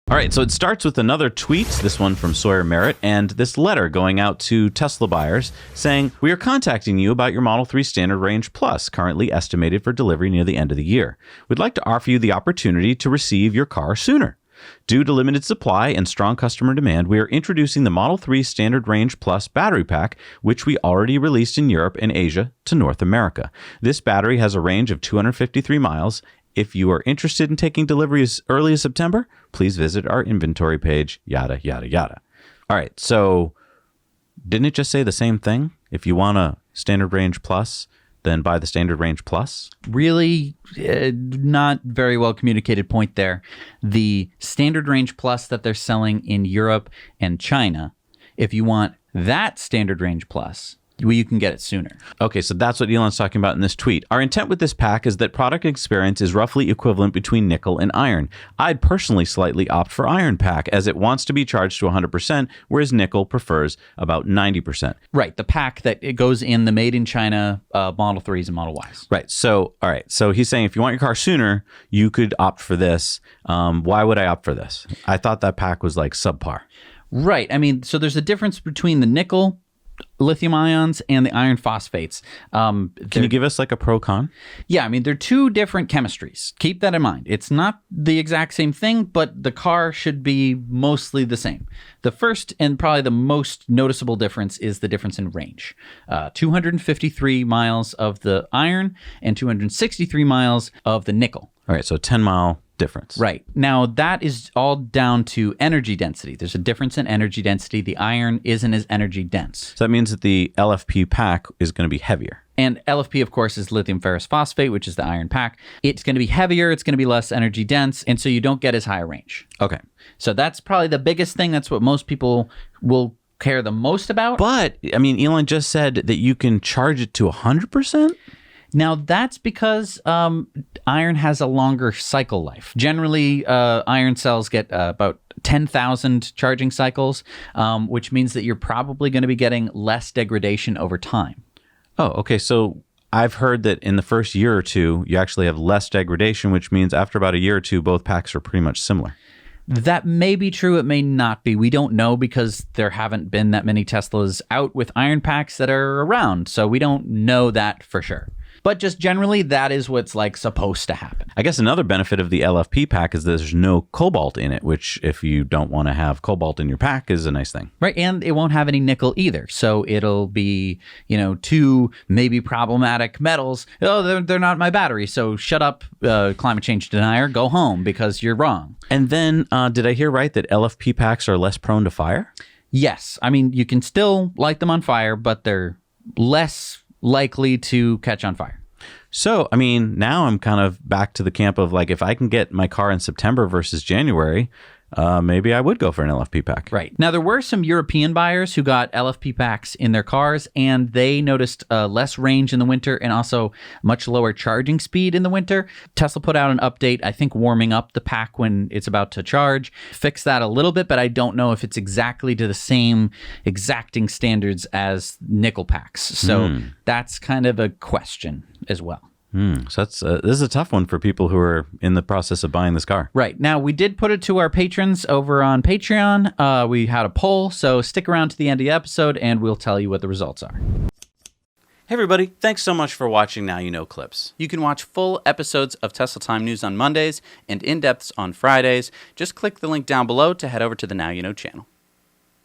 All right, so it starts with another tweet, this one from Sawyer Merritt, and this letter going out to Tesla buyers saying, "We are contacting you about your Model 3 Standard Range Plus, currently estimated for delivery near the end of the year. We'd like to offer you the opportunity to receive your car sooner. Due to limited supply and strong customer demand, we are introducing the Model 3 Standard Range Plus battery pack, which we already released in Europe and Asia to North America. This battery has a range of 253 miles. If you are interested in taking delivery as early as September, please visit our inventory page, yada, yada, yada." All right, so didn't it just say the same thing? If you want a Standard Range Plus, then buy the Standard Range Plus? Really not very well communicated point there. The Standard Range Plus that they're selling in Europe and China, if you want that Standard Range Plus, well, you can get it sooner. Okay, so that's what Elon's talking about in this tweet. "Our intent with this pack is that product experience is roughly equivalent between nickel and iron. I'd personally slightly opt for iron pack as it wants to be charged to 100%, whereas nickel prefers about 90%. Right, the pack that it goes in the made in China Model 3s and Model Ys. Right, so, all right, so he's saying if you want your car sooner, you could opt for this. Why would I opt for this? I thought that pack was like subpar. Right, I mean, so there's a difference between the nickel lithium ions and the iron phosphates. Can you give us like a pro-con? Yeah, I mean, they're two different chemistries. Keep that in mind. It's not the exact same thing, but the car should be mostly the same. The first and probably the most noticeable difference is the difference in range. 253 miles of the iron and 263 miles of the nickel. All right, so 10-mile difference. Right. Now, that is all down to energy density. There's a difference in energy density. The iron isn't as energy dense. So that means that the LFP pack is going to be heavier. And LFP, of course, is lithium ferrous phosphate, which is the iron pack. It's going to be heavier. It's going to be less energy dense. And so you don't get as high a range. Okay. So that's probably the biggest thing. That's what most people will care the most about. But, I mean, Elon just said that you can charge it to 100%? Now, that's because iron has a longer cycle life. Generally, iron cells get about 10,000 charging cycles, which means that you're probably going to be getting less degradation over time. Oh, okay. So I've heard that in the first year or two, you actually have less degradation, which means after about a year or two, both packs are pretty much similar. That may be true. It may not be. We don't know because there haven't been that many Teslas out with iron packs that are around. So we don't know that for sure. But just generally, that is what's like supposed to happen. I guess another benefit of the LFP pack is there's no cobalt in it, which if you don't want to have cobalt in your pack is a nice thing. Right. And it won't have any nickel either. So it'll be, two maybe problematic metals. Oh, they're not my battery. So shut up, climate change denier. Go home because you're wrong. And then did I hear right that LFP packs are less prone to fire? Yes. I mean, you can still light them on fire, but they're less likely to catch on fire. So, I mean, now I'm kind of back to the camp of like, if I can get my car in September versus January, maybe I would go for an LFP pack. Right. Now, there were some European buyers who got LFP packs in their cars, and they noticed less range in the winter and also much lower charging speed in the winter. Tesla put out an update, I think, warming up the pack when it's about to charge. Fix that a little bit, but I don't know if it's exactly to the same exacting standards as nickel packs. So that's kind of a question as well. So this is a tough one for people who are in the process of buying this car. Right. Now, we did put it to our patrons over on Patreon. We had a poll, so stick around to the end of the episode, and we'll tell you what the results are. Hey, everybody. Thanks so much for watching Now You Know Clips. You can watch full episodes of Tesla Time News on Mondays and in-depths on Fridays. Just click the link down below to head over to the Now You Know channel.